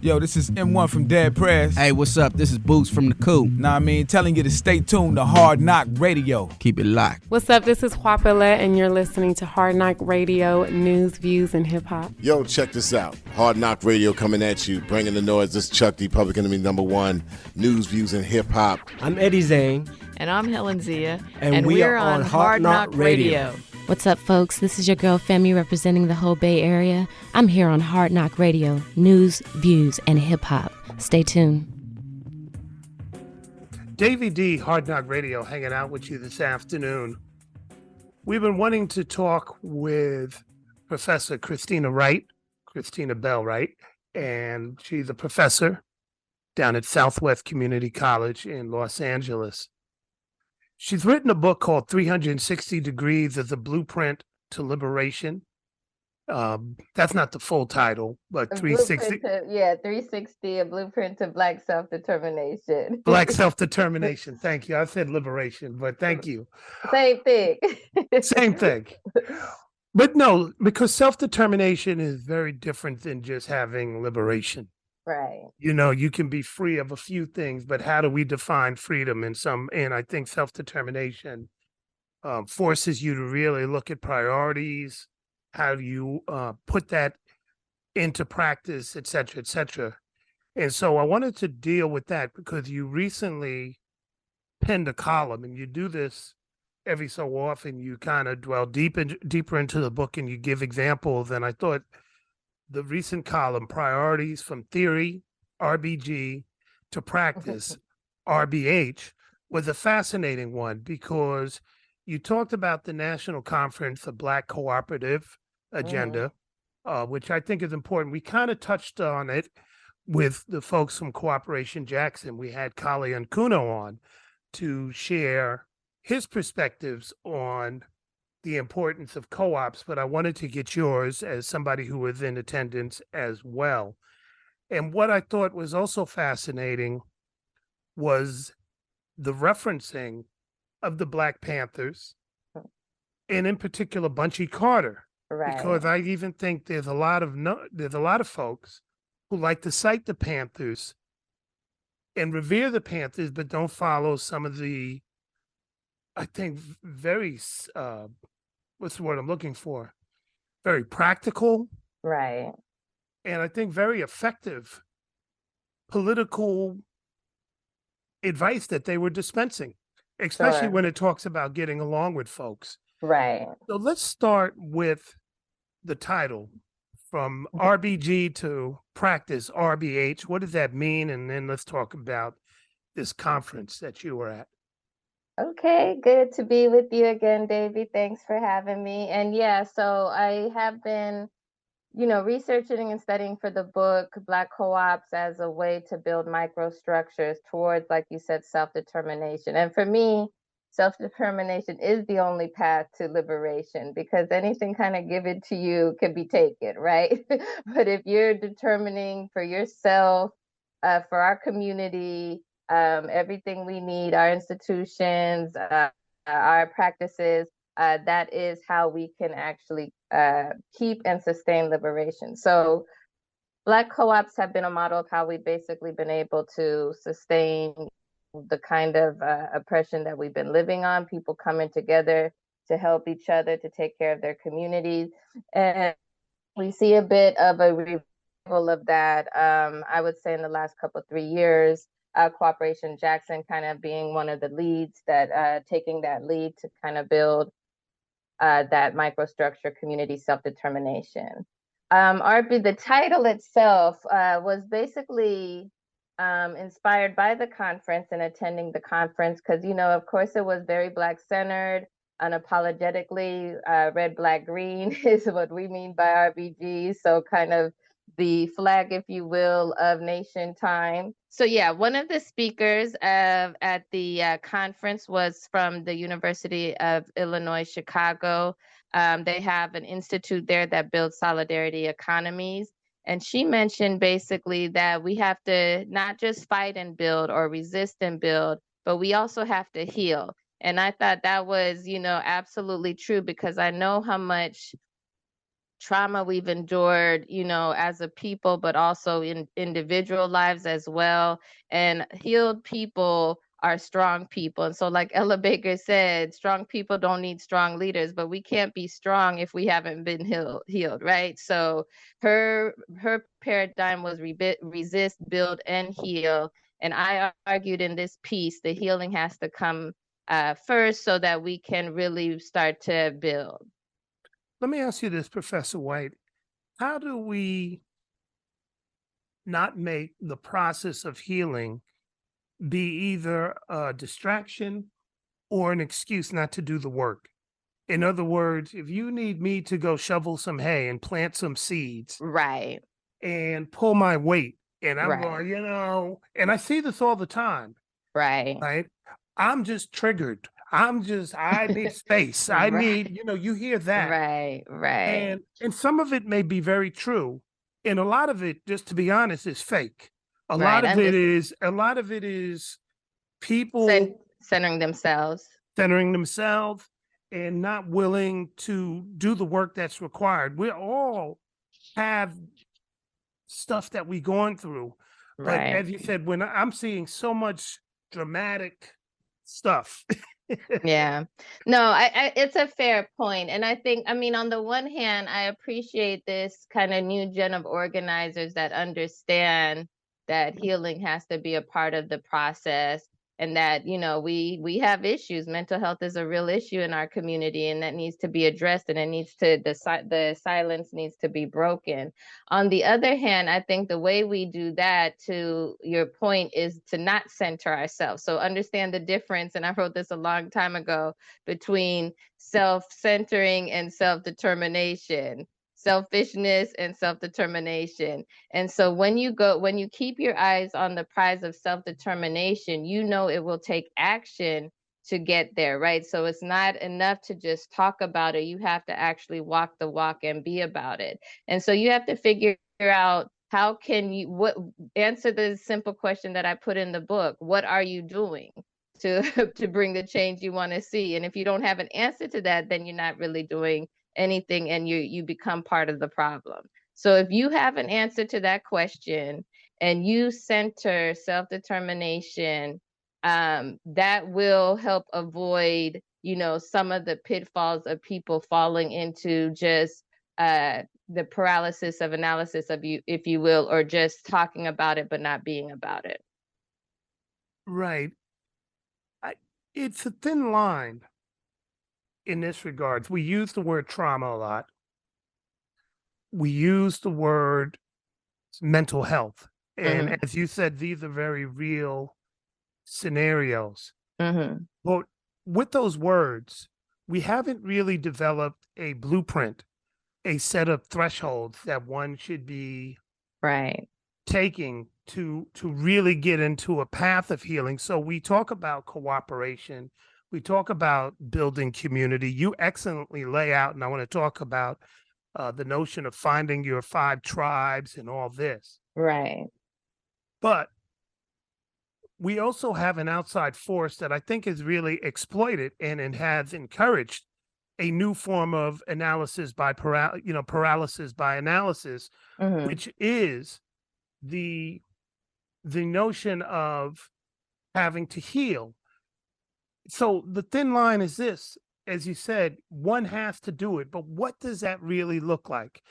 Yo, this is M1 from Dead Press. Hey, what's up? This is Boots from The Coop. Nah, I mean, telling you to stay tuned to Hard Knock Radio. Keep it locked. What's up? This is Quapilette, and you're listening to Hard Knock Radio, news, views, and hip-hop. Yo, check this out. Hard Knock Radio coming at you, bringing the noise. This is Chuck D, Public Enemy #1, news, views, and hip-hop. I'm Eddie Zane. And I'm Helen Zia. And we're on Hard Knock Radio. What's up, folks? This is your girl, Femi, representing the whole Bay Area. I'm here on Hard Knock Radio, news, views, and hip-hop. Stay tuned. Davey D, Hard Knock Radio, hanging out with you this afternoon. We've been wanting to talk with Professor Christina Bell Wright, and she's a professor down at Southwest Community College in Los Angeles. She's written a book called 360 Degrees as a Blueprint to Liberation. That's not the full title, but 360. 360, a blueprint to Black self-determination. Black self-determination. Thank you. I said liberation, but thank you. Same thing. Same thing. But no, because self-determination is very different than just having liberation. Right. You know, you can be free of a few things, but how do we define freedom and I think self-determination forces you to really look at priorities. How do you put that into practice, et cetera, et cetera. And so I wanted to deal with that because you recently penned a column, and you do this every so often. You kind of dwell deeper into the book, and you give examples. And I thought the recent column, Priorities from Theory, RBG, to Practice, RBH, was a fascinating one because you talked about the National Conference of Black Cooperative Agenda, which I think is important. We kind of touched on it with the folks from Cooperation Jackson. We had Kali Nkuno on to share his perspectives on the importance of co-ops, but I wanted to get yours as somebody who was in attendance as well. And what I thought was also fascinating was the referencing of the Black Panthers, and in particular Bunchy Carter, Right. because I even think there's a lot of folks who like to cite the Panthers and revere the Panthers, but don't follow some of the, I think, very what's the word I'm looking for? Very practical, Right. and I think very effective political advice that they were dispensing, especially Sure. when it talks about getting along with folks. Right. So let's start with the title, from RBG to Practice, RBH. What does that mean? And then let's talk about this conference that you were at. Okay, good to be with you again, Davey. Thanks for having me. And yeah, so I have been, researching and studying for the book Black Co-ops as a way to build microstructures towards, like you said, self-determination. And for me, self-determination is the only path to liberation, because anything kind of given to you can be taken, right? But if you're determining for yourself, for our community, everything we need, our institutions, our practices, that is how we can actually keep and sustain liberation. So Black co-ops have been a model of how we've basically been able to sustain the kind of oppression that we've been living on, people coming together to help each other, to take care of their communities. And we see a bit of a revival of that, I would say, in the last 3 years. Cooperation Jackson kind of being one of the leads, that taking that lead to kind of build that microstructure, community self-determination. The title itself was basically inspired by the conference and attending the conference, because, of course, it was very Black-centered, unapologetically. Red, Black, Green is what we mean by RBG. So kind of the flag, if you will, of Nation Time. So yeah, one of the speakers at the conference was from the University of Illinois, Chicago. They have an institute there that builds solidarity economies. And she mentioned basically that we have to not just fight and build or resist and build, but we also have to heal. And I thought that was, absolutely true, because I know how much trauma we've endured, as a people, but also in individual lives as well. And healed people are strong people. And so, like Ella Baker said, strong people don't need strong leaders, but we can't be strong if we haven't been healed, right? So her paradigm was resist, build, and heal. And I argued in this piece, the healing has to come first so that we can really start to build. Let me ask you this, Professor White. How do we not make the process of healing be either a distraction or an excuse not to do the work? In other words, if you need me to go shovel some hay and plant some seeds, right, and pull my weight, and I'm right, going, and I see this all the time, right, I'm just triggered. I need space. I need, you hear that. Right. And some of it may be very true. And a lot of it, just to be honest, is fake. A lot of it is people centering themselves and not willing to do the work that's required. We all have stuff that we're going through. But as you said, when I'm seeing so much dramatic stuff. Yeah, no, it's a fair point. And I think, on the one hand, I appreciate this kind of new gen of organizers that understand that healing has to be a part of the process, and that, we have issues. Mental health is a real issue in our community, and that needs to be addressed, and the silence needs to be broken. On the other hand, I think the way we do that, to your point, is to not center ourselves. So understand the difference, and I wrote this a long time ago, between self-centering and self-determination. Selfishness and self-determination. And so when you keep your eyes on the prize of self-determination, it will take action to get there, right? So it's not enough to just talk about it. You have to actually walk the walk and be about it. And so you have to figure out, how can you answer the simple question that I put in the book: what are you doing to bring the change you want to see? And if you don't have an answer to that, then you're not really doing anything, and you become part of the problem. So if you have an answer to that question and you center self-determination, that will help avoid, some of the pitfalls of people falling into just the paralysis of analysis of you, if you will, or just talking about it but not being about it. Right. It's a thin line in this regard. We use the word trauma a lot. We use the word mental health. And as you said, these are very real scenarios. But with those words, we haven't really developed a blueprint, a set of thresholds that one should be taking to really get into a path of healing. So we talk about cooperation. We talk about building community. You excellently lay out, and I want to talk about the notion of finding your 5 tribes and all this. Right. But we also have an outside force that I think is really exploited and has encouraged a new form of analysis by paralysis by analysis, which is the notion of having to heal. So the thin line is this: as you said, one has to do it, but what does that really look like?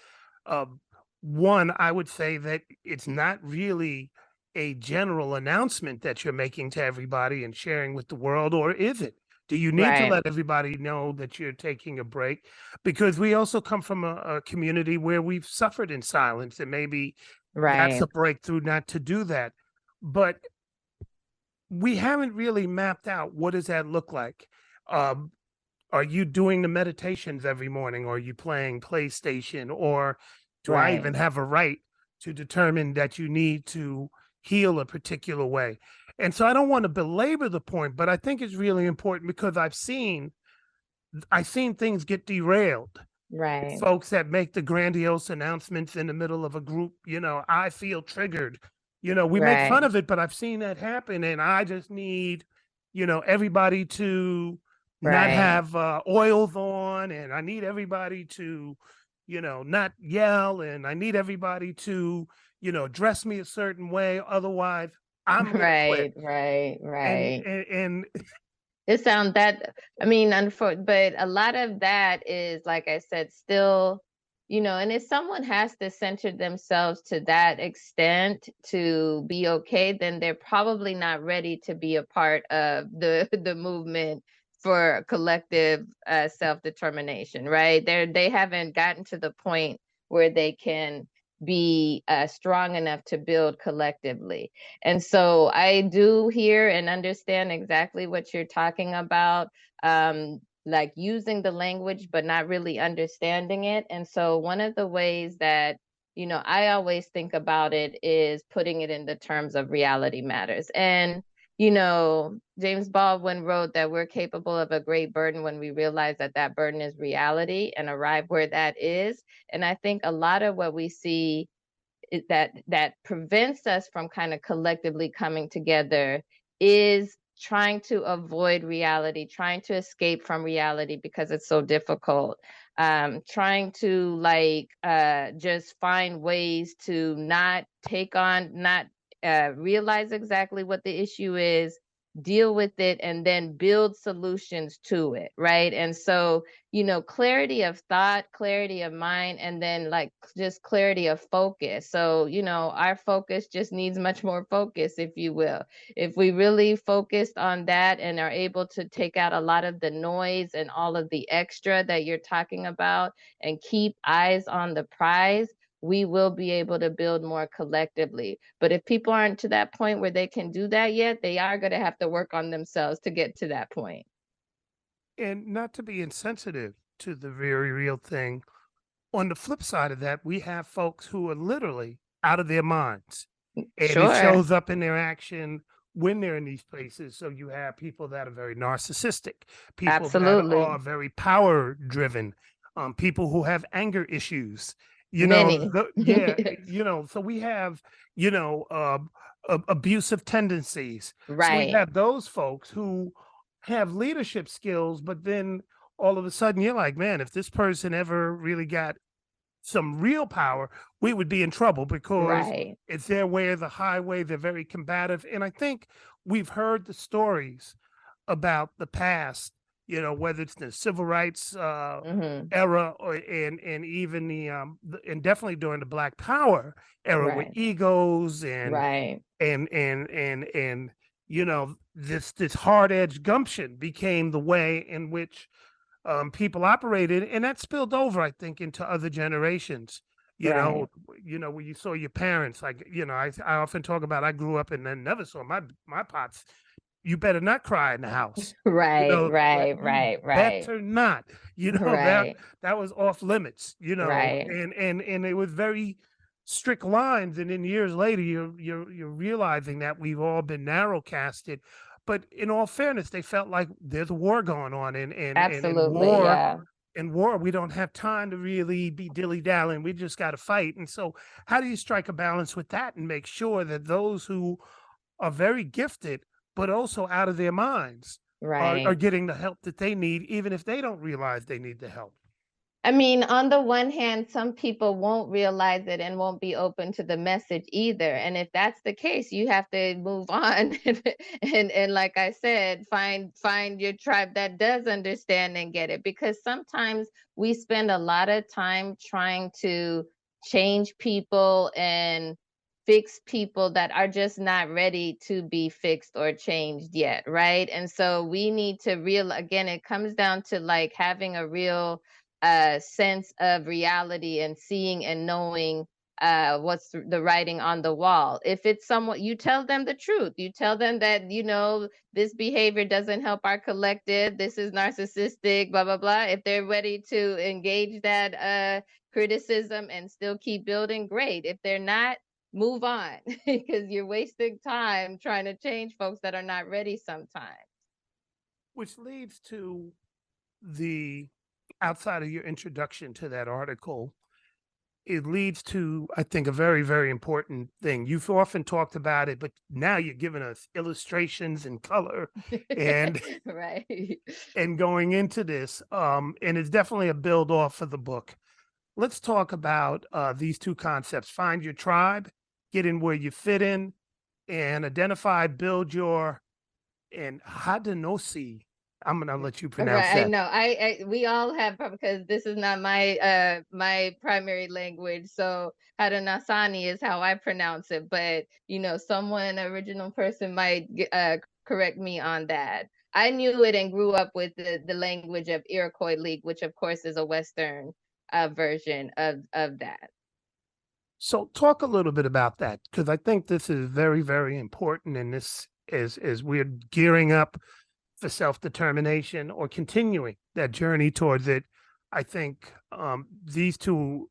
One, I would say that it's not really a general announcement that you're making to everybody and sharing with the world, or is it? Do you need to let everybody know that you're taking a break? Because we also come from a community where we've suffered in silence, and maybe that's a breakthrough not to do that. But we haven't really mapped out, what does that look like? Are you doing the meditations every morning? Or are you playing PlayStation? Or do I even have a right to determine that you need to heal a particular way. And so I don't want to belabor the point, but I think it's really important because I've seen things get derailed. Right. Folks that make the grandiose announcements in the middle of a group, I feel triggered. We make fun of it, but I've seen that happen, and I just need, everybody to not have oils on, and I need everybody to, not yell, and I need everybody to, dress me a certain way. Otherwise, I'm gonna quit. Right. And It sounds that, I mean, but a lot of that is, like I said, still, and if someone has to center themselves to that extent to be okay, then they're probably not ready to be a part of the movement for collective self-determination, right? They haven't gotten to the point where they can be strong enough to build collectively. And so I do hear and understand exactly what you're talking about, like using the language, but not really understanding it. And so one of the ways that, I always think about it is putting it in the terms of reality matters. And James Baldwin wrote that we're capable of a great burden when we realize that that burden is reality and arrive where that is. And I think a lot of what we see is that prevents us from kind of collectively coming together is trying to avoid reality, trying to escape from reality because it's so difficult, trying to just find ways to not realize exactly what the issue is, deal with it, and then build solutions to it, right? And so, clarity of thought, clarity of mind, and then just clarity of focus. So, our focus just needs much more focus, if you will. If we really focused on that and are able to take out a lot of the noise and all of the extra that you're talking about and keep eyes on the prize, we will be able to build more collectively. But if people aren't to that point where they can do that yet, they are going to have to work on themselves to get to that point. And not to be insensitive to the very real thing, on the flip side of that, we have folks who are literally out of their minds. And it shows up in their action when they're in these places. So you have people that are very narcissistic, people that are very power driven, people who have anger issues. So we have, abusive tendencies. Right. So we have those folks who have leadership skills, but then all of a sudden you're like, man, if this person ever really got some real power, we would be in trouble because it's their way or the highway. They're very combative. And I think we've heard the stories about the past, whether it's the civil rights era and even the and definitely during the Black Power era with egos and this hard-edged gumption became the way in which people operated, and that spilled over, I think, into other generations. When you saw your parents, I often talk about, I grew up and then never saw my pops. You better not cry in the house. Right. Better not. That was off limits. And it was very strict lines. And then years later, you're realizing that we've all been narrow casted. But in all fairness, they felt like there's a war going on, and in war, we don't have time to really be dilly-dallying. We just got to fight. And so how do you strike a balance with that and make sure that those who are very gifted, but also out of their minds, are getting the help that they need, even if they don't realize they need the help? I mean, on the one hand, some people won't realize it and won't be open to the message either. And if that's the case, you have to move on and like I said, find your tribe that does understand and get it. Because sometimes we spend a lot of time trying to change people and fix people that are just not ready to be fixed or changed yet, right? And so we need to again, it comes down to having a real sense of reality and seeing and knowing what's the writing on the wall. If it's someone, you tell them the truth. You tell them that, you know, this behavior doesn't help our collective. This is narcissistic, blah, blah, blah. If they're ready to engage that criticism and still keep building, great. If they're not, move on, because you're wasting time trying to change folks that are not ready sometimes. Which leads to the, outside of your introduction to that article, it leads to, I think, a very, very important thing. You've often talked about it, but now you're giving us illustrations and color and right. and going into this. And it's definitely a build off of the book. Let's talk about these two concepts: find your tribe, get in where you fit in, and identify, build your, and Haudenosaunee. I'm gonna let you pronounce Right, that. I know. I we all have, because this is not my my primary language. So Haudenosaunee is how I pronounce it. But you know, someone, original person, might correct me on that. I knew it and grew up with the language of Iroquois League, which of course is a Western version of that. So talk a little bit about that, because I think this is very, very important. And this is, as we're gearing up for self-determination or continuing that journey towards it, I think these two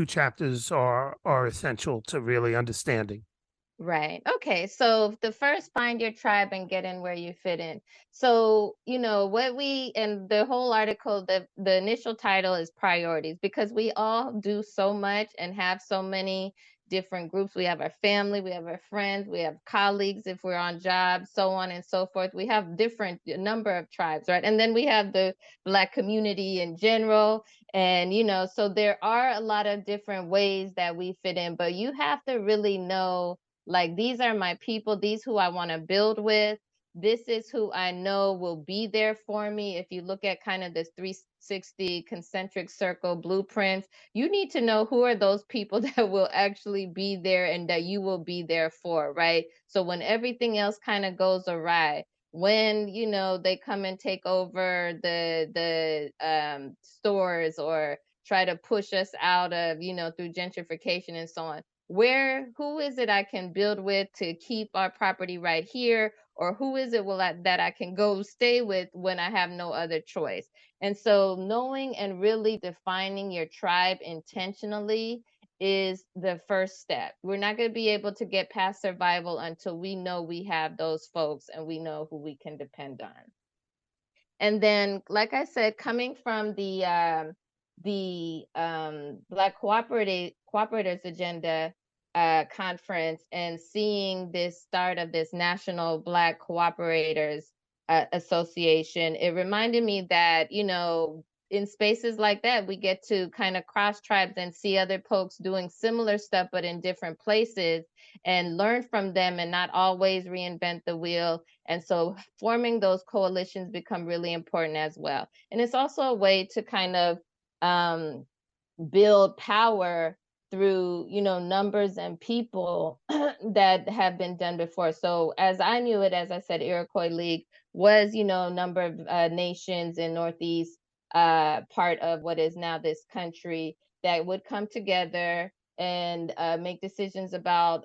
chapters are essential to really understanding. Right. Okay. So the first, find your tribe and get in where you fit in. So, you know, what we, and the whole article, the initial title is priorities, because we all do so much and have so many different groups. We have our family, we have our friends, we have colleagues if we're on jobs, so on and so forth. We have different number of tribes, right? And then we have the Black community in general. And, you know, so there are a lot of different ways that we fit in, but you have to really know, like, these are my people, these who I want to build with. This is who I know will be there for me. If you look at kind of this 360 concentric circle blueprints, you need to know who are those people that will actually be there and that you will be there for, right? So when everything else kind of goes awry, when, you know, they come and take over the stores or try to push us out of, you know, through gentrification and so on, who is it I can build with to keep our property right here? Or who is it that I can go stay with when I have no other choice? And so knowing and really defining your tribe intentionally is the first step. We're not going to be able to get past survival until we know we have those folks and we know who we can depend on. And then, like I said, coming from the Black Cooperators Agenda conference and seeing this start of this National Black Cooperators Association, it reminded me that, you know, in spaces like that, we get to kind of cross tribes and see other folks doing similar stuff, but in different places, and learn from them and not always reinvent the wheel. And so forming those coalitions become really important as well. And it's also a way to kind of build power through, you know, numbers and people that have been done before. So as I knew it, as I said, Iroquois League was, you know, a number of nations in Northeast part of what is now this country that would come together and make decisions about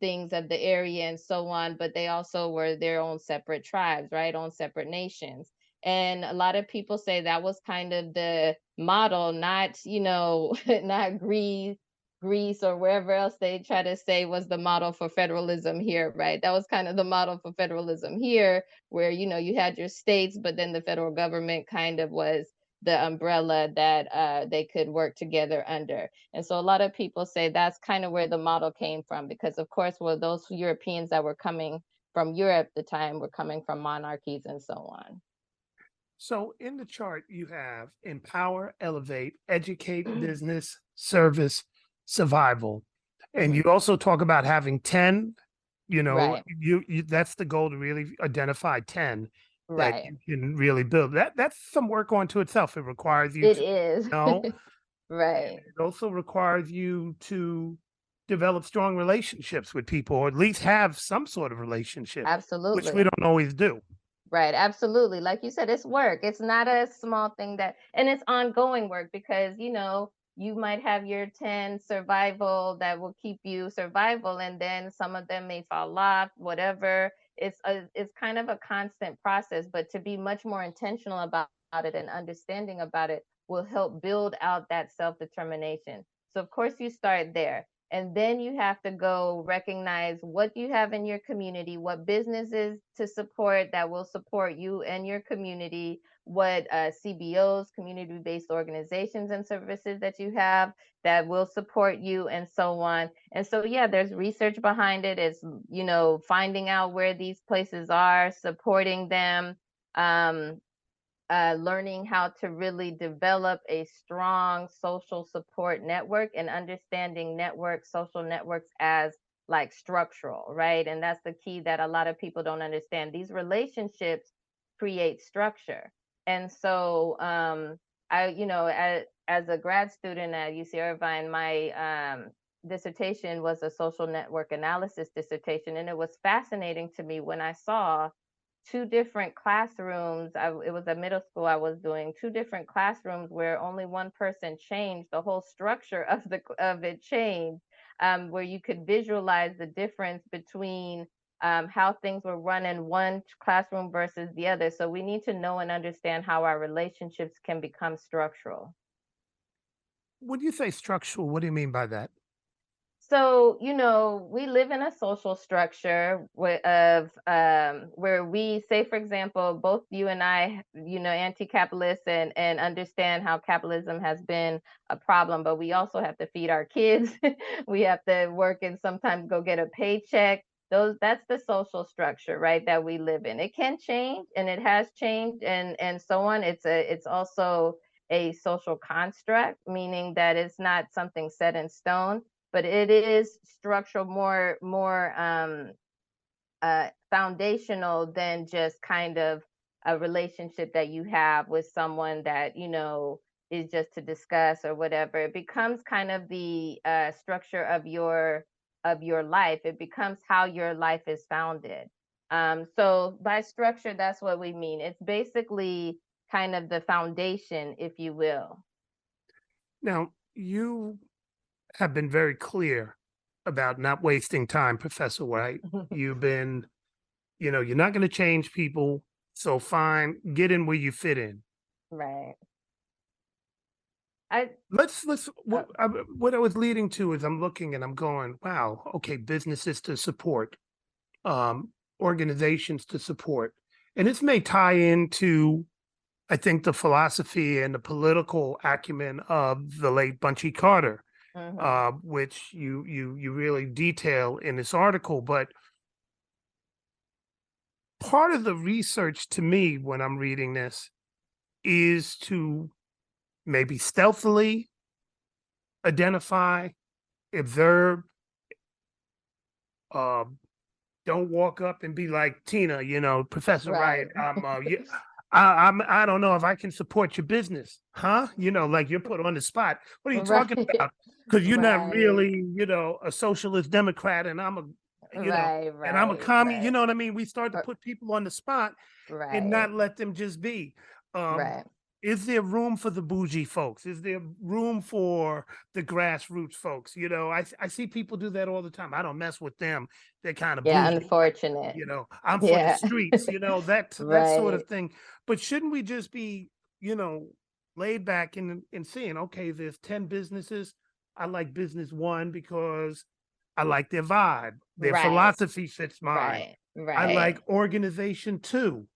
things of the area and so on. But they also were their own separate tribes, right? Own separate nations. And a lot of people say that was kind of the model, not, you know, not Greece or wherever else they try to say was the model for federalism here, right? That was kind of the model for federalism here, where, you know, you had your states, but then the federal government kind of was the umbrella that they could work together under. And so a lot of people say that's kind of where the model came from, because of course, well, those Europeans that were coming from Europe at the time were coming from monarchies and so on. So in the chart, you have empower, elevate, educate, business, service, survival. And you also talk about having 10, you know, Right. you that's the goal, to really identify 10 that Right. you can really build. That's some work onto itself. It requires you It to is. know. Right. It also requires you to develop strong relationships with people, or at least have some sort of relationship, which Absolutely. we don't always do. Right, absolutely. Like you said, it's work. It's not a small thing and it's ongoing work, because, you know, you might have your 10 survival that will keep you survival, and then some of them may fall off, whatever. It's kind of a constant process, but to be much more intentional about it and understanding about it will help build out that self-determination. So of course you start there. And then you have to go recognize what you have in your community, what businesses to support that will support you and your community, what CBOs, community-based organizations and services that you have that will support you, and so on. And so, yeah, there's research behind it. It's, finding out where these places are, supporting them, learning how to really develop a strong social support network, and understanding social networks as like structural, right? And that's the key that a lot of people don't understand. These relationships create structure. And so as a grad student at UC Irvine, my dissertation was a social network analysis dissertation. And it was fascinating to me when I saw two different classrooms. It was a middle school I was doing, two different classrooms where only one person changed. The whole structure of it changed, where you could visualize the difference between how things were run in one classroom versus the other. So we need to know and understand how our relationships can become structural. When you say structural, what do you mean by that? So, we live in a social structure where we say, for example, both you and I, anti-capitalist and understand how capitalism has been a problem, but we also have to feed our kids. We have to work and sometimes go get a paycheck. That's the social structure, right, that we live in. It can change, and it has changed, and so on. It's also a social construct, meaning that it's not something set in stone, but it is structural, more foundational than just kind of a relationship that you have with someone that is just to discuss or whatever. It becomes kind of the structure of your life. It becomes how your life is founded. So by structure, that's what we mean. It's basically kind of the foundation, if you will. Now, you have been very clear about not wasting time, Professor White. You've been, you're not going to change people, so fine, get in where you fit in. Right. What I was leading to is I'm looking and I'm going, wow, okay, businesses to support, organizations to support. And this may tie into, I think, the philosophy and the political acumen of the late Bunchy Carter, which you really detail in this article. But part of the research to me when I'm reading this is to maybe stealthily identify, observe, don't walk up and be like, Tina, Professor Wright, I don't know if I can support your business, huh? Like you're put on the spot. What are you talking about? Because you're not really, a socialist Democrat, and I'm a, and I'm a commie. You know what I mean? We start to put people on the spot and not let them just be. Is there room for the bougie folks? Is there room for the grassroots folks? I see people do that all the time. I don't mess with them. They're kind of bougie. Unfortunate. I'm for the streets, that sort of thing. But shouldn't we just be, laid back and seeing, okay, there's 10 businesses. I like business one because I like their vibe. Their philosophy fits mine. I like organization two.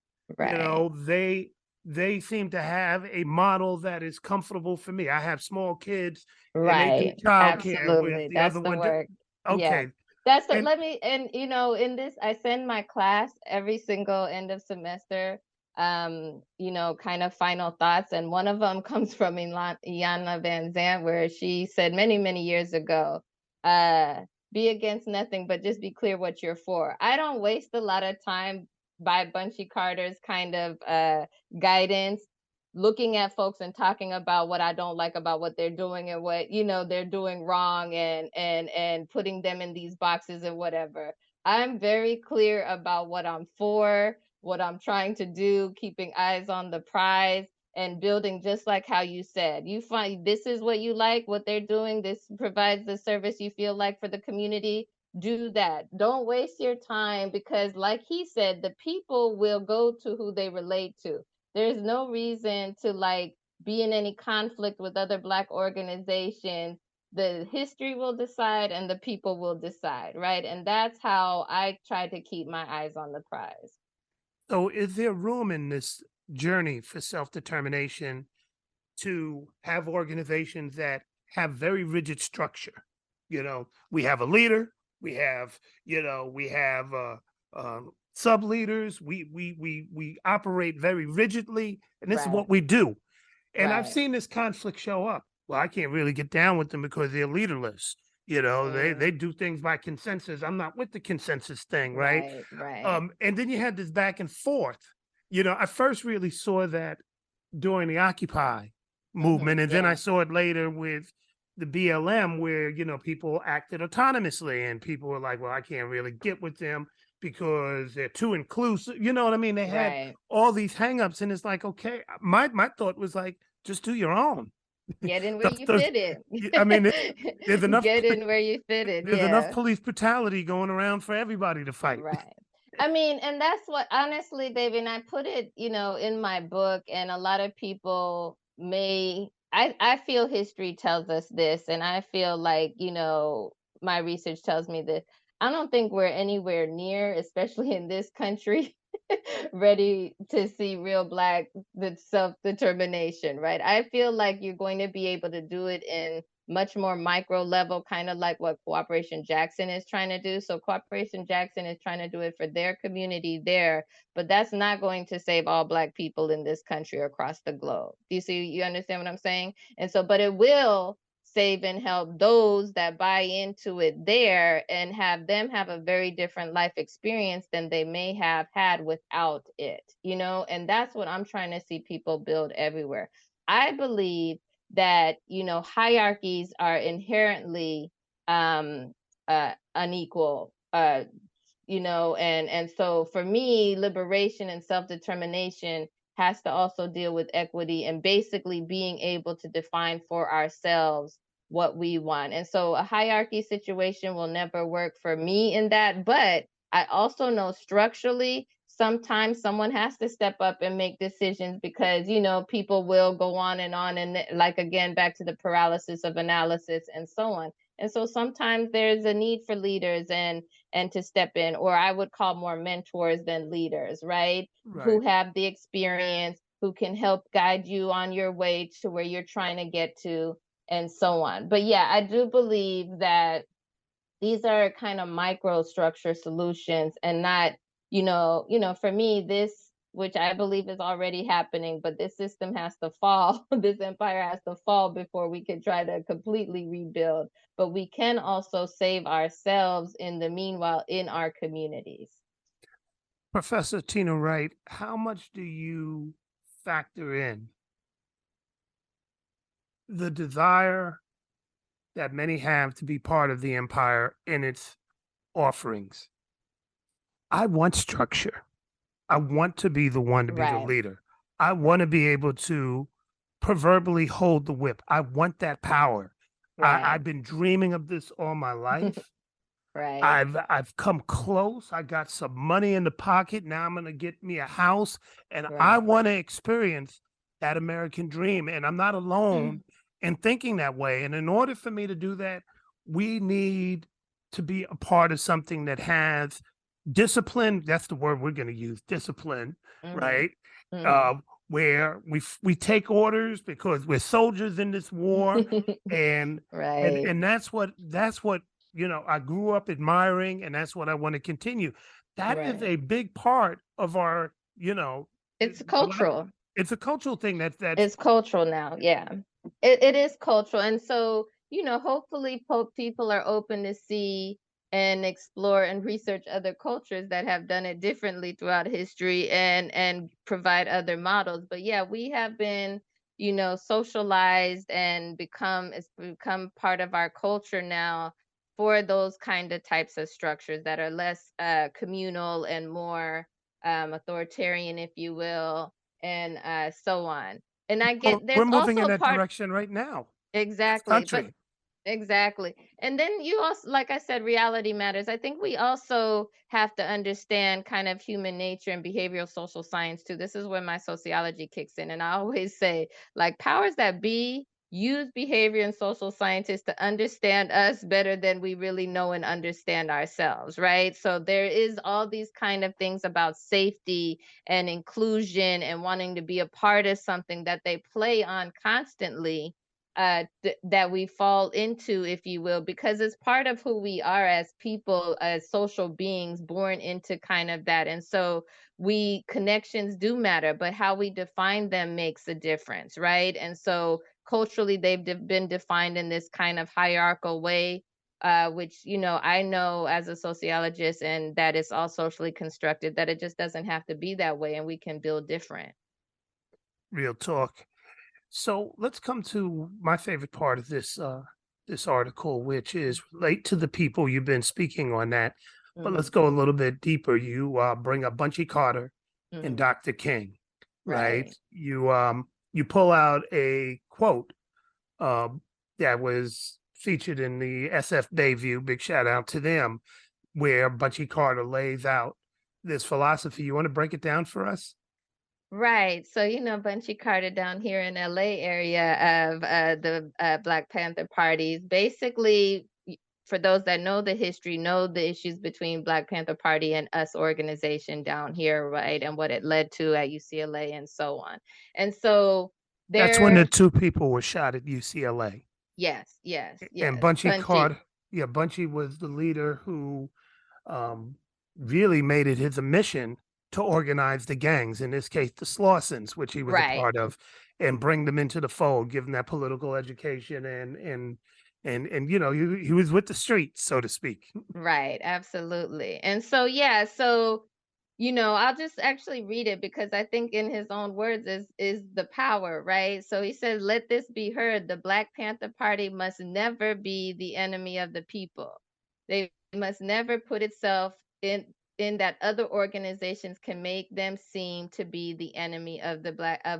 They seem to have a model that is comfortable for me. I have small kids, and they do childcare with the other one. Work. Okay. That's in this, I send my class every single end of semester, kind of final thoughts. And one of them comes from Iyanla Vanzant, where she said many, many years ago, be against nothing, but just be clear what you're for. I don't waste a lot of time by Bunchy Carter's kind of guidance, looking at folks and talking about what I don't like about what they're doing and what they're doing wrong, and putting them in these boxes and whatever. I'm very clear about what I'm for, what I'm trying to do, keeping eyes on the prize, and building just like how you said. You find this is what you like, what they're doing, this provides the service you feel like for the community, do that. Don't waste your time, because like he said, the people will go to who they relate to. There's no reason to like be in any conflict with other Black organizations. The history will decide and the people will decide, right? And that's how I try to keep my eyes on the prize. So is there room in this journey for self-determination to have organizations that have very rigid structure? You know, we have a leader, we have, sub leaders, we operate very rigidly, and this is what we do. And I've Right. seen this conflict show up. Well, I can't really get down with them because they're leaderless. They do things by consensus. I'm not with the consensus thing, right? Right. And then you had this back and forth. I first really saw that during the Occupy movement, and then I saw it later with the BLM, where people acted autonomously, and people were like, "Well, I can't really get with them because they're too inclusive." You know what I mean? They had Right. all these hangups, and it's like, okay, my thought was like, just do your own. Get in where you Those- fit in. I mean, there's enough. Get in where you fit in. There's Yeah. enough police brutality going around for everybody to fight. Right. I mean, and that's what, honestly, David, and I put it, in my book, and a lot of people I feel history tells us this, and I feel like, my research tells me that I don't think we're anywhere near, especially in this country, ready to see real Black self-determination, right? I feel like you're going to be able to do it in much more micro level, kind of like what Cooperation Jackson is trying to do. So Cooperation Jackson is trying to do it for their community there, but that's not going to save all Black people in this country or across the globe. You understand what I'm saying? And so, but it will save and help those that buy into it there and have them have a very different life experience than they may have had without it, and that's what I'm trying to see people build everywhere. I believe that hierarchies are inherently unequal, and so for me, liberation and self-determination has to also deal with equity and basically being able to define for ourselves what we want. And so a hierarchy situation will never work for me in that, but I also know structurally sometimes someone has to step up and make decisions, because people will go on, and like, again, back to the paralysis of analysis and so on. And so sometimes there's a need for leaders and to step in, or I would call more mentors than leaders, right? Who have the experience, who can help guide you on your way to where you're trying to get to, and so on. But yeah, I do believe that these are kind of microstructure solutions, and not, for me, this, which I believe is already happening, but this system has to fall, this empire has to fall before we can try to completely rebuild. But we can also save ourselves in the meanwhile in our communities. Professor Tina Wright, how much do you factor in the desire that many have to be part of the empire in its offerings? I want structure. I want to be the one to be the leader. I want to be able to proverbially hold the whip. I want that power. I've been dreaming of this all my life. I've come close. I got some money in the pocket. Now I'm going to get me a house, and I want to experience that American dream. And I'm not alone in thinking that way. And in order for me to do that, we need to be a part of something that has discipline. That's the word we're going to use, discipline, right? Where we take orders because we're soldiers in this war, and that's what I grew up admiring, and that's what I want to continue. That is a big part of our, it's cultural. It's a cultural thing it's cultural now. Yeah, it is cultural. And so, hopefully people are open to see and explore and research other cultures that have done it differently throughout history, and provide other models. But yeah, we have been, socialized and it's become part of our culture now for those kind of types of structures that are less communal and more authoritarian, if you will, and so on. And I get We're there's moving in also that part direction right now. exactly, but Country. exactly. And then you also, like I said, reality matters. I think we also have to understand kind of human nature and behavioral social science too. This is where my sociology kicks in. And I always say, like, powers that be use behavior and social scientists to understand us better than we really know and understand ourselves, right? So there is all these kind of things about safety and inclusion and wanting to be a part of something that they play on constantly, that we fall into, if you will, because it's part of who we are as people, as social beings born into kind of that. And so we connections do matter, but how we define them makes a difference, right? And so culturally, they've been defined in this kind of hierarchical way, which, you know, I know as a sociologist, and that it's all socially constructed, that it just doesn't have to be that way, and we can build different. Real talk. So let's come to my favorite part of this article, which is relate to the people. You've been speaking on that, but let's go a little bit deeper. You bring up Bunchy Carter and Dr. King, right? You pull out a quote that was featured in the SF Bayview. Big shout out to them, where Bunchy Carter lays out this philosophy. You want to break it down for us? Right. So, you know, Bunchy Carter down here in LA area of the Black Panther parties, basically, for those that know the history, know the issues between Black Panther Party and US organization down here, right? And what it led to at UCLA and so on. And so That's when the two people were shot at UCLA. yes, yes, yes. And Bunchy Carter, Bunchy was the leader who really made it his mission to organize the gangs, in this case, the Slausons, which he was a part of, and bring them into the fold, give them that political education and you know, he was with the streets, so to speak. Right, absolutely. And so, yeah, so, you know, I'll just actually read it because I think in his own words is the power, right? So he says, "Let this be heard. The Black Panther Party must never be the enemy of the people. They must never put itself in that other organizations can make them seem to be the enemy of the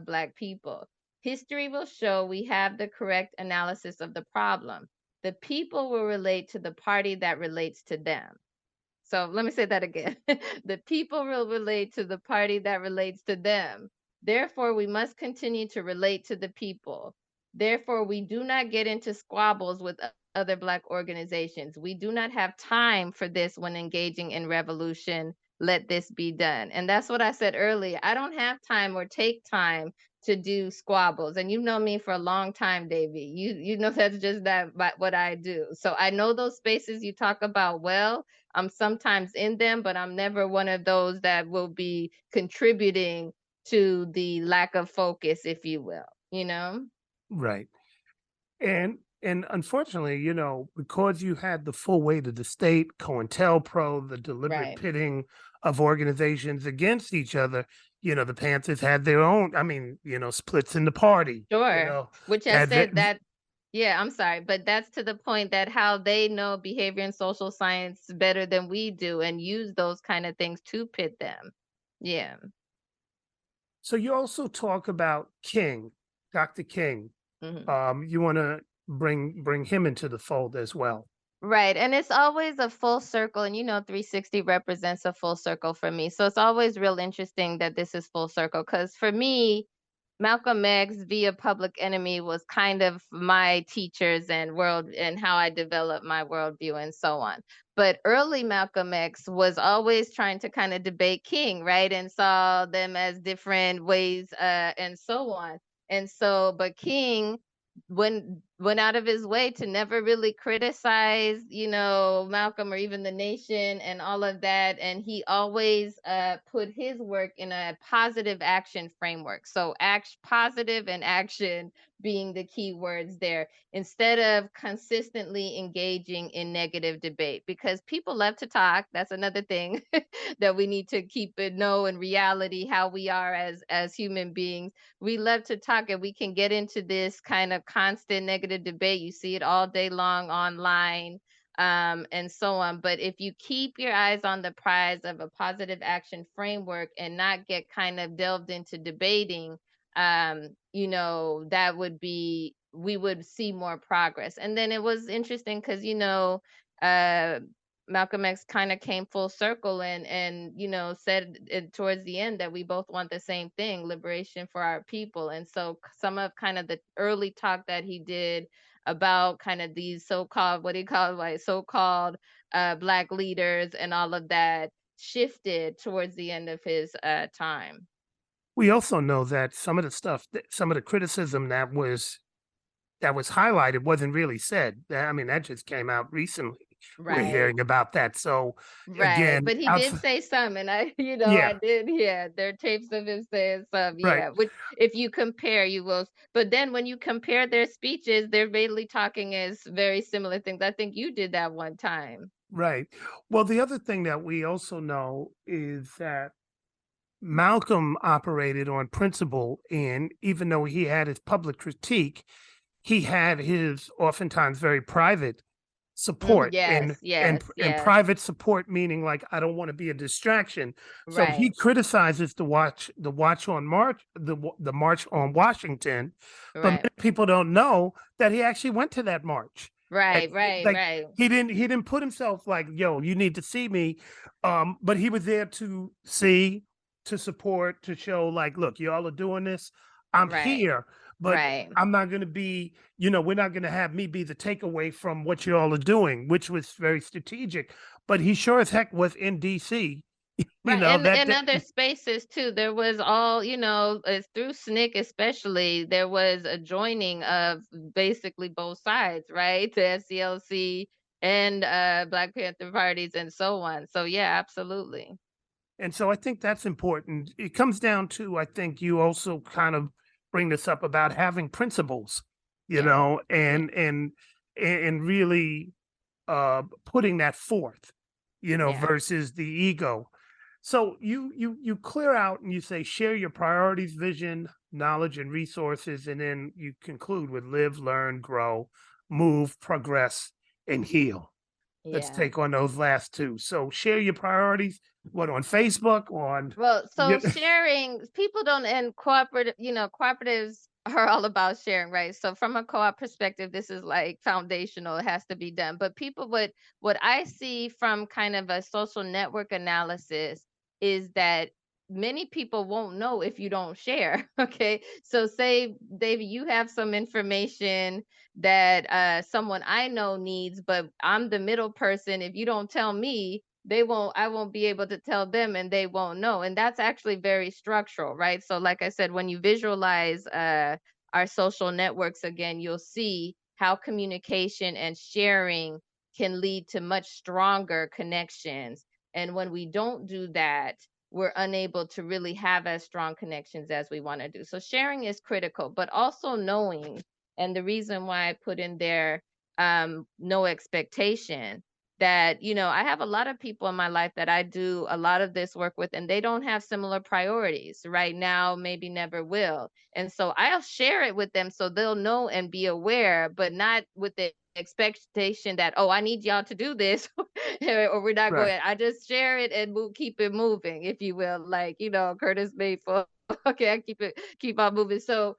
black people. History will show we have the correct analysis of the problem. The people will relate to the party that relates to them." So let me say that again. The people will relate to the party that relates to them. Therefore, we must continue to relate to the people. Therefore, we do not get into squabbles with other Black organizations. We do not have time for this when engaging in revolution. Let this be done. And that's what I said earlier. I don't have time or take time to do squabbles. And you know me for a long time, Davey. You know that's just what I do. So I know those spaces you talk about well. I'm sometimes in them, but I'm never one of those that will be contributing to the lack of focus, if you will, you know? Right. And unfortunately, you know, because you had the full weight of the state, COINTELPRO, the deliberate pitting of organizations against each other, you know, the Panthers had their own, I mean, you know, splits in the party. Sure. You know, Which I said that, yeah, I'm sorry, but that's to the point that how they know behavior and social science better than we do and use those kind of things to pit them. Yeah. So you also talk about King, Dr. King. You want to bring him into the fold as well. Right. And it's always a full circle. And you know, 360 represents a full circle for me. So it's always real interesting that this is full circle. Because for me, Malcolm X via Public Enemy was kind of my teachers and how I developed my worldview and so on. But early Malcolm X was always trying to kind of debate King, right? And saw them as different ways and so on. And so, but King went out of his way to never really criticize, you know, Malcolm or even the nation and all of that. And he always put his work in a positive action framework. So positive and action being the key words there, instead of consistently engaging in negative debate, because people love to talk. That's another thing that we need to know in reality, how we are as human beings. We love to talk, and we can get into this kind of constant negative debate. You see it all day long online, and so on. But if you keep your eyes on the prize of a positive action framework and not get kind of delved into debating, that would be, we would see more progress. And then it was interesting because, Malcolm X kind of came full circle and said it towards the end that we both want the same thing, liberation for our people. And so some of kind of the early talk that he did about kind of these so-called, what he called, like so-called Black leaders and all of that shifted towards the end of his time. We also know that some of the criticism that was highlighted wasn't really said. I mean, that just came out recently. We're Right. hearing about that. So Right. again, But he did say some, and I Yeah. did hear there are tapes of him saying some, Right. yeah. Which if you compare, you will. But then when you compare their speeches, they're basically talking as very similar things. I think you did that one time. Right. Well, the other thing that we also know is that Malcolm operated on principle, and even though he had his public critique, he had his oftentimes very private support, and Yes. private support meaning like, I don't want to be a distraction. So he Right. criticizes the march on Washington, but many Right. people don't know that he actually went to that march. Right. Like, Right. he didn't put himself like, yo, you need to see me. But he was there to see, to support, to show like, look, y'all are doing this. I'm Right. here, but Right. I'm not going to be, we're not going to have me be the takeaway from what you all are doing, which was very strategic. But he sure as heck was in DC. Right. know, And that, in that other spaces too, there was all, through SNCC especially, there was a joining of basically both sides, right? The SCLC and Black Panther parties and so on. So yeah, absolutely. And so I think that's important. It comes down to, I think you also kind of bring this up about having principles, Yeah. and really putting that forth, Yeah. versus the ego. So you clear out and you say, share your priorities, vision, knowledge, and resources, and then you conclude with live, learn, grow, move, progress, and heal. Let's Yeah. take on those last two. So share your priorities. What, on Facebook? Well, so Yeah. sharing, people don't, and cooperatives are all about sharing, right? So from a co-op perspective, this is like foundational, it has to be done. But people, what I see from kind of a social network analysis is that many people won't know if you don't share. Okay. So say, David, you have some information that someone I know needs, but I'm the middle person. If you don't tell me, I won't be able to tell them and they won't know. And that's actually very structural, right? So like I said, when you visualize our social networks again, you'll see how communication and sharing can lead to much stronger connections. And when we don't do that, we're unable to really have as strong connections as we want to do. So sharing is critical, but also knowing, and the reason why I put in there no expectation, that I have a lot of people in my life that I do a lot of this work with, and they don't have similar priorities right now, maybe never will. And so I'll share it with them so they'll know and be aware, but not with the expectation that, oh, I need y'all to do this or we're not Right. going. I just share it and keep it moving, if you will, like Curtis Mayfield. Okay, I keep on moving. So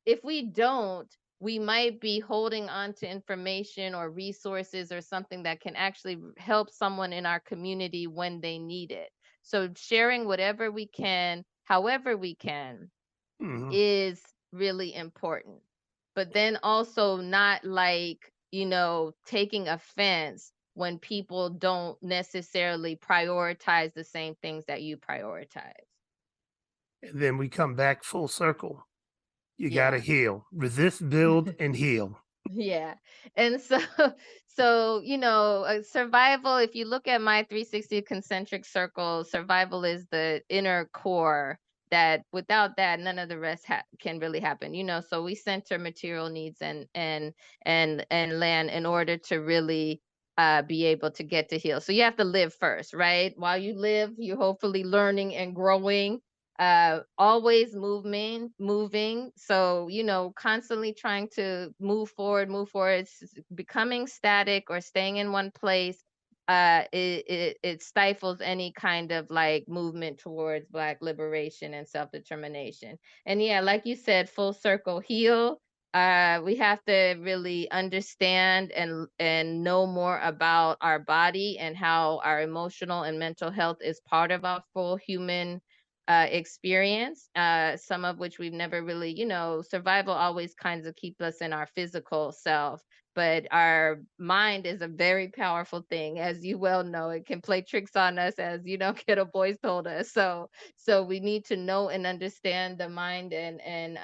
if we don't, we might be holding on to information or resources or something that can actually help someone in our community when they need it. So sharing whatever we can, however we can, Mhm. is really important. But then also not like, taking offense when people don't necessarily prioritize the same things that you prioritize. And then we come back full circle. You Yeah. gotta heal, resist, build, and heal. Yeah. And so survival, if you look at my 360 concentric circles, survival is the inner core, that without that none of the rest can really happen. So we center material needs and land in order to really be able to get to heal. So you have to live first, right? While you live, you're hopefully learning and growing, always moving. So constantly trying to move forward. It's becoming static or staying in one place it stifles any kind of like movement towards Black liberation and self-determination. And yeah, like you said, full circle heal. We have to really understand and know more about our body and how our emotional and mental health is part of our full human experience, some of which we've never really, survival always kinds of keep us in our physical self, but our mind is a very powerful thing, as you well know. It can play tricks on us, as Kiddo Boys told us. So we need to know and understand the mind and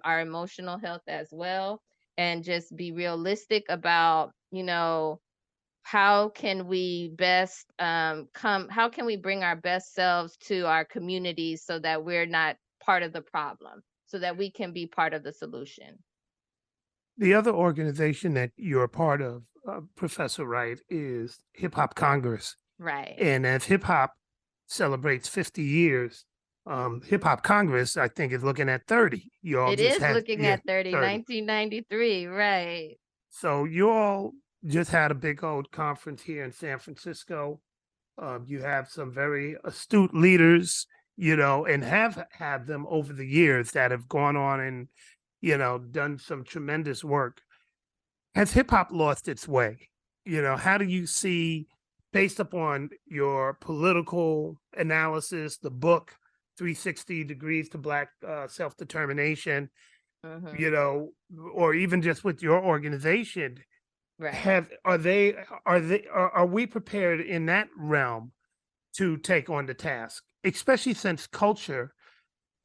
our emotional health as well, and just be realistic about how can we best how can we bring our best selves to our communities so that we're not part of the problem, so that we can be part of the solution. The other organization that you're a part of, Professor Wright, is Hip Hop Congress. Right. And as hip hop celebrates 50 years, Hip Hop Congress, I think, is looking at 30. You all It just is had, looking yeah, at 30, 1993, right. So you all just had a big old conference here in San Francisco. You have some very astute leaders, and have had them over the years that have gone on and, done some tremendous work. Has hip hop lost its way? How do you see, based upon your political analysis, the book 360 Degrees to Black Self-Determination, Mhm. Or even just with your organization, Right. are we prepared in that realm to take on the task, especially since culture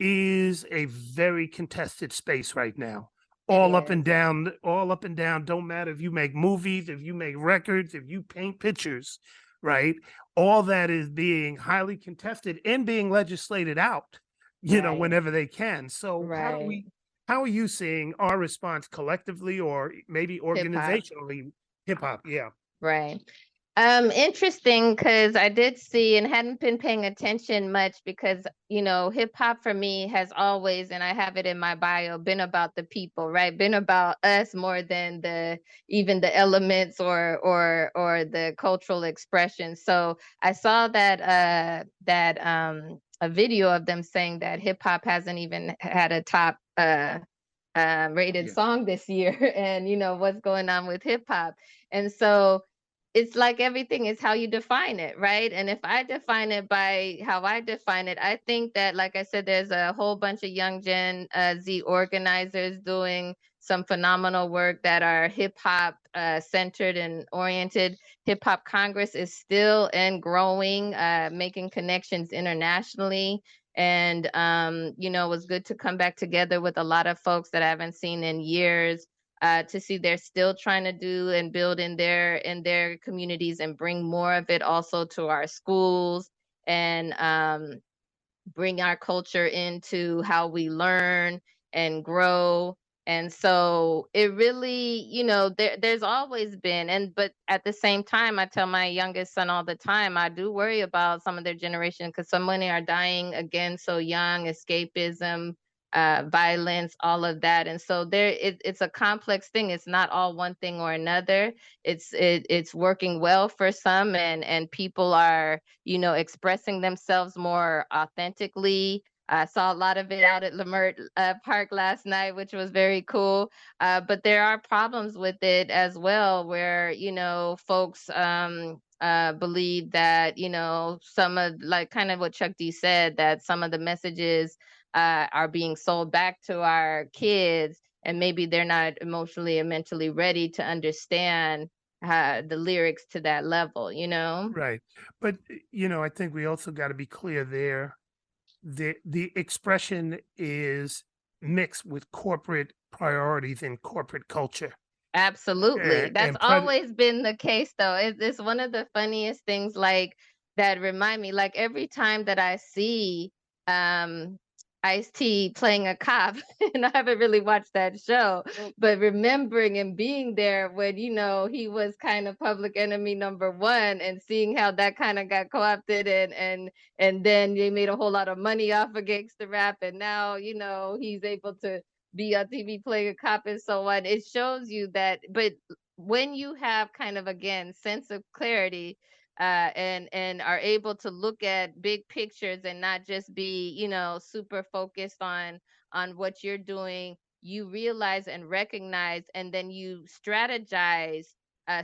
is a very contested space right now? It All up and is. down, don't matter if you make movies, if you make records, if you paint pictures, right? All that is being highly contested and being legislated out, Right. whenever they can. So Right. how are you seeing our response collectively or maybe Hip hop. organizationally? Hip hop, yeah. Right. Interesting, because I did see and hadn't been paying attention much because, hip hop for me has always, and I have it in my bio, been about the people, right? Been about us more than even the elements or the cultural expression. So I saw that a video of them saying that hip hop hasn't even had a top rated Yeah. song this year, and what's going on with hip hop. And so it's like everything is how you define it, right? And if I define it by how I define it, I think that, like I said, there's a whole bunch of young Gen Z organizers doing some phenomenal work that are hip hop centered and oriented. Hip Hop Congress is still and growing, making connections internationally. And it was good to come back together with a lot of folks that I haven't seen in years, to see they're still trying to do and build in their communities and bring more of it also to our schools, and bring our culture into how we learn and grow. And so it really, there's always been, but at the same time, I tell my youngest son all the time, I do worry about some of their generation, because so many are dying again so young, escapism, violence, all of that. And so it's a complex thing. It's not all one thing or another. It's working well for some, and people are, expressing themselves more authentically. I saw a lot of it out at Lamert Park last night, which was very cool. But there are problems with it as well, where, folks believe that, some of, like kind of what Chuck D said, that some of the messages are being sold back to our kids, and maybe they're not emotionally and mentally ready to understand the lyrics to that level, Right. But, I think we also got to be clear there. The expression is mixed with corporate priorities and corporate culture. Absolutely. That's And always been the case, though. It's one of the funniest things, like, that remind me, like, every time that I see Ice-T playing a cop, and I haven't really watched that show, but remembering and being there when, he was kind of public enemy #1, and seeing how that kind of got co-opted, and then they made a whole lot of money off of gangster rap, and now, he's able to be on TV playing a cop and so on. It shows you that, but when you have kind of, again, sense of clarity, and are able to look at big pictures and not just be, super focused on what you're doing, you realize and recognize, and then you strategize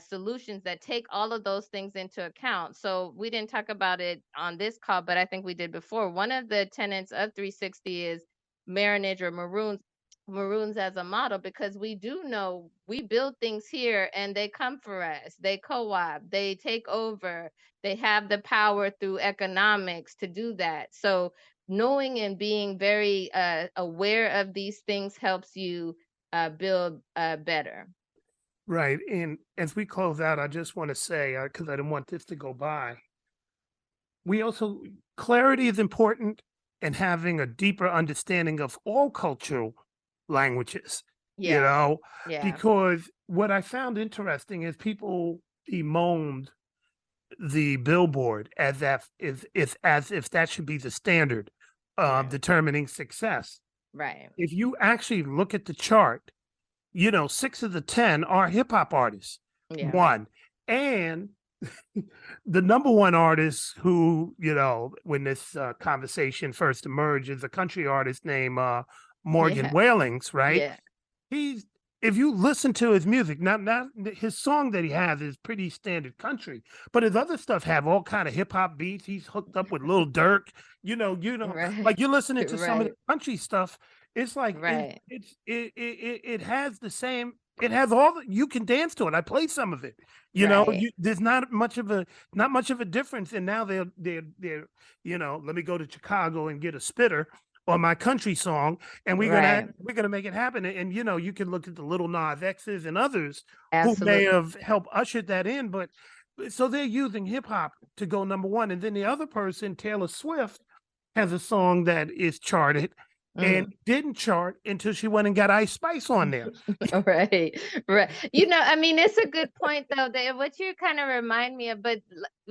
solutions that take all of those things into account. So we didn't talk about it on this call, but I think we did before. One of the tenets of 360 is marinage or maroons as a model, because we do know we build things here and they come for us, they co-op, they take over, they have the power through economics to do that. So knowing and being very aware of these things helps you build better. Right. And as we close out, I just want to say, because I didn't want this to go by, clarity is important, and having a deeper understanding of all cultural languages, Yeah. because what I found interesting is people bemoaned the Billboard as if that should be the standard of determining success. Right. If you actually look at the chart, 6 of the 10 are hip hop artists. Yeah. One. And the number one artist who, when this conversation first emerged, is a country artist named Morgan Whalings, right? Yeah. If you listen to his music, not his song that he has is pretty standard country, but his other stuff have all kind of hip hop beats. He's hooked up with Lil Durk, Right. like you're listening to some of the Right. country stuff. It's like Right. it has the same. It has you can dance to it. I played some of it. Right. There's not much of a difference. And now they're let me go to Chicago and get a spitter on my country song, and we're gonna make it happen. And you can look at the Little Nas X's and others who may have helped usher that in, but so they're using hip hop to go number one. And then the other person, Taylor Swift, has a song that is charted and didn't chart until she went and got Ice Spice on there. Right. I mean, it's a good point though, that what you kind of remind me of, but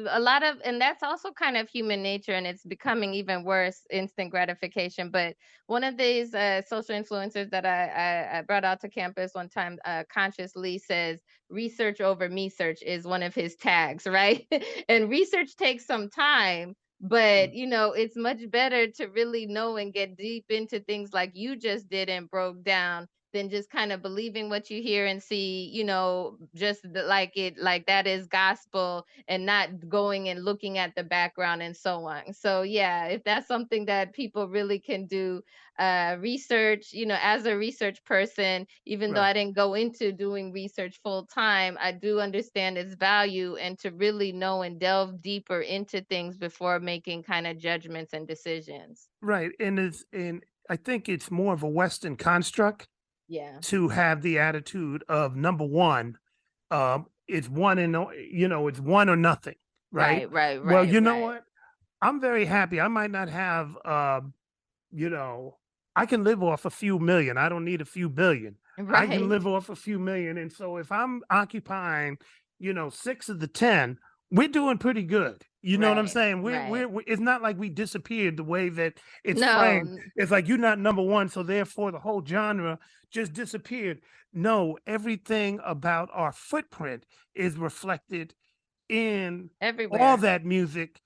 a lot of, and that's also kind of human nature, and it's becoming even worse, instant gratification. But one of these social influencers that I brought out to campus one time, Conscious Lee, says research over me search is one of his tags, right? And research takes some time, but it's much better to really know and get deep into things like you just did and broke down, than just kind of believing what you hear and see, just like that is gospel, and not going and looking at the background and so on. So yeah, if that's something that people really can do, research, as a research person, even though I didn't go into doing research full time, I do understand its value, and to really know and delve deeper into things before making kind of judgments and decisions. Right. And I think it's more of a Western construct Yeah. to have the attitude of number one. It's one it's one or nothing. Right. Right. Well, you know what? I'm very happy. I might not have, I can live off a few million. I don't need a few billion. I can live off a few million. And so if I'm occupying, 6 of the 10, we're doing pretty good. You know what I'm saying? We're it's not like we disappeared the way that it's framed. It's like you're not number one, so therefore the whole genre just disappeared. No, everything about our footprint is reflected in everywhere, all that music,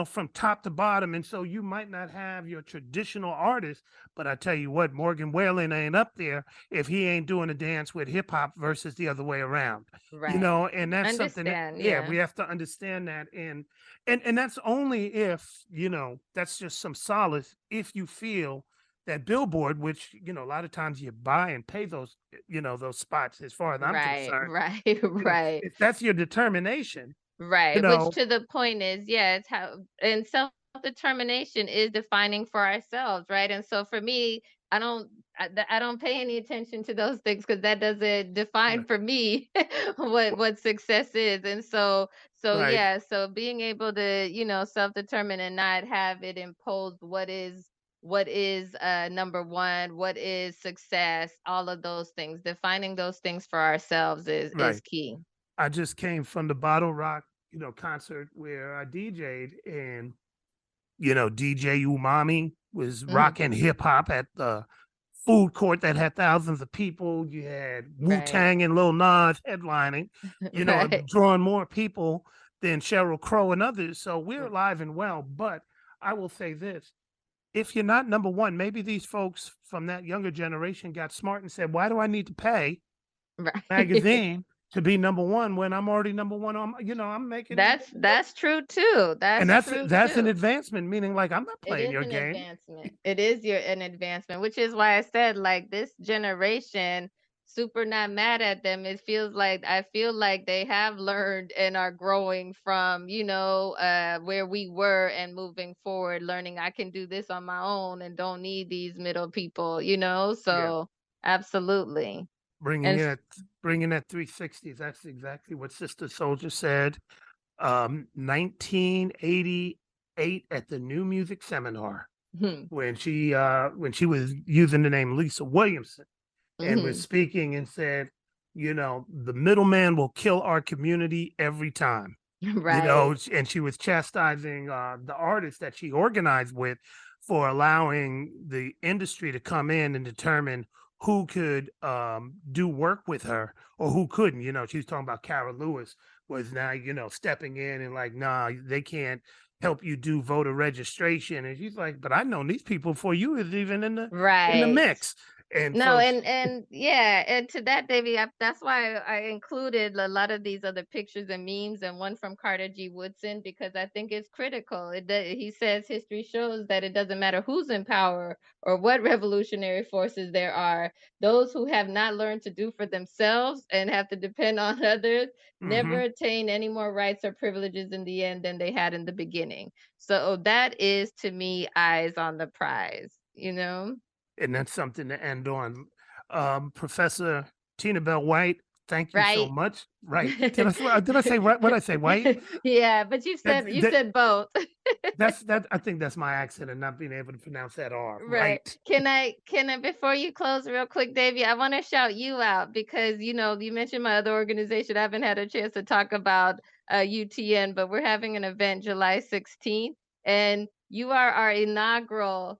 from top to bottom. And so you might not have your traditional artist, but I tell you what, Morgan Whaling ain't up there if he ain't doing a dance with hip hop versus the other way around. Right. And that's something that, we have to understand that. And that's only if, that's just some solace if you feel that Billboard, which, a lot of times you buy and pay those, those spots, as far as I'm concerned. Right. If that's your determination. Right. Which to the point is, it's how, and self-determination is defining for ourselves, right? And so for me, I don't pay any attention to those things, because that doesn't define for me what success is. And so so being able to, self-determine and not have it imposed what is number one, what is success, all of those things, defining those things for ourselves is key. I just came from the Bottle Rock, concert where I DJ'd, and, DJ Umami was rocking hip hop at the food court that had thousands of people. You had Wu-Tang and Lil Nas headlining, you know, drawing more people than Sheryl Crow and others. So we're alive and well. But I will say this. If you're not number one, maybe these folks from that younger generation got smart and said, why do I need to pay magazine to be number one when I'm already number one on, you know, I'm making that's true too. That's an advancement, meaning like I'm not playing your game. It is an advancement, which is why I said like this generation, super not mad at them. I feel like they have learned and are growing from, you know, where we were and moving forward, learning I can do this on my own and don't need these middle people, you know. So absolutely. Bringing that 360s. That's exactly what Sister Soldier said. 1988 at the New Music Seminar, when she was using the name Lisa Williamson and was speaking and said, you know, the middleman will kill our community every time. Right. You know, and she was chastising the artists that she organized with for allowing the industry to come in and determine who could do work with her or who couldn't. You know, she was talking about Carol Lewis was now, you know, stepping in and like, nah, they can't help you do voter registration. And she's like, but I've known these people before you was even in the mix. And no, and to that, Davey, that's why I included a lot of these other pictures and memes, and one from Carter G. Woodson, because I think it's critical. He says history shows that it doesn't matter who's in power or what revolutionary forces there are. Those who have not learned to do for themselves and have to depend on others never attain any more rights or privileges in the end than they had in the beginning. So that is, to me, eyes on the prize, you know? And that's something to end on. Professor Tina Bell White, thank you so much. Right. Did I say right? What did I say? White? Yeah, but you said both. I think that's my accent and not being able to pronounce that R. Right. Can I, before you close real quick, Davey, I want to shout you out because, you know, you mentioned my other organization. I haven't had a chance to talk about UTN, but we're having an event July 16th, and you are our inaugural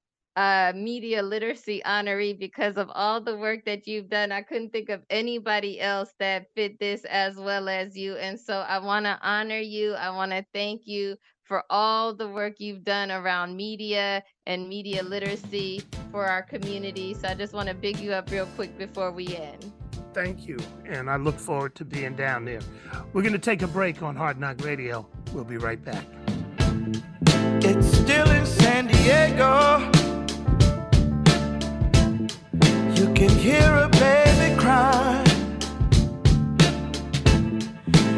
media literacy honoree because of all the work that you've done. I couldn't think of anybody else that fit this as well as you. And so I want to honor you. I want to thank you for all the work you've done around media and media literacy for our community. So I just want to big you up real quick before we end. Thank you. And I look forward to being down there. We're going to take a break on Hard Knock Radio. We'll be right back. It's still in San Diego. You can hear a baby cry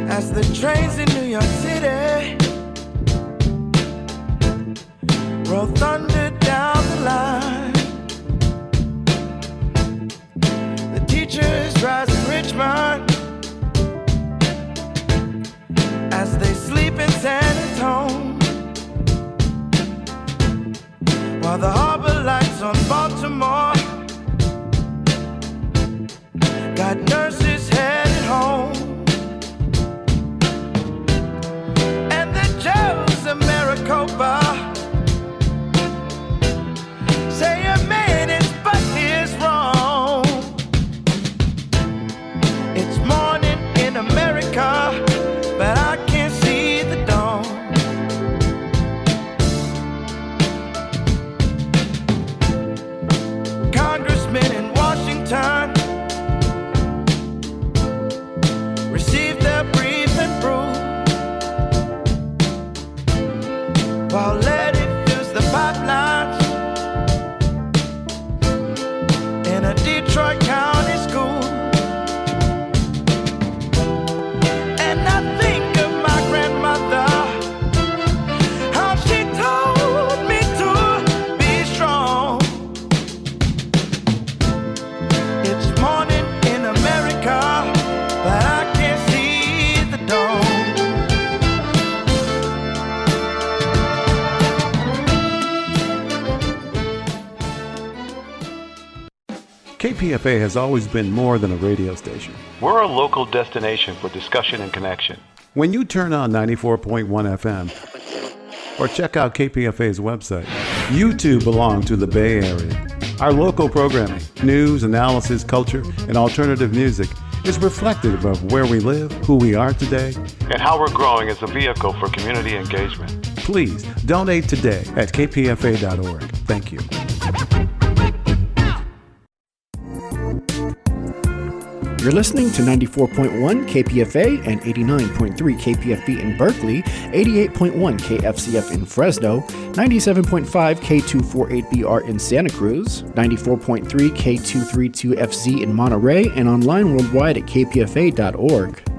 as the trains in New York City roll thunder down the line. The teachers rise in Richmond as they sleep in San Antonio, while the harbor lights on Baltimore got nurses headed home, and the Joes of Maricopa say a man is but his wrong. It's morning in America, but I can't see the dawn. Congressmen in Washington receive their briefing through, while Letty fills the pipelines in a Detroit County school. And I think of my grandmother, how she told me to be strong. It's morning in America, but I can't see the dawn. KPFA has always been more than a radio station. We're a local destination for discussion and connection. When you turn on 94.1 FM or check out KPFA's website, you too belong to the Bay Area. Our local programming, news, analysis, culture, and alternative music is reflective of where we live, who we are today, and how we're growing as a vehicle for community engagement. Please donate today at kpfa.org. Thank you. You're listening to 94.1 KPFA and 89.3 KPFB in Berkeley, 88.1 KFCF in Fresno, 97.5 K248BR in Santa Cruz, 94.3 K232FZ in Monterey, and online worldwide at kpfa.org.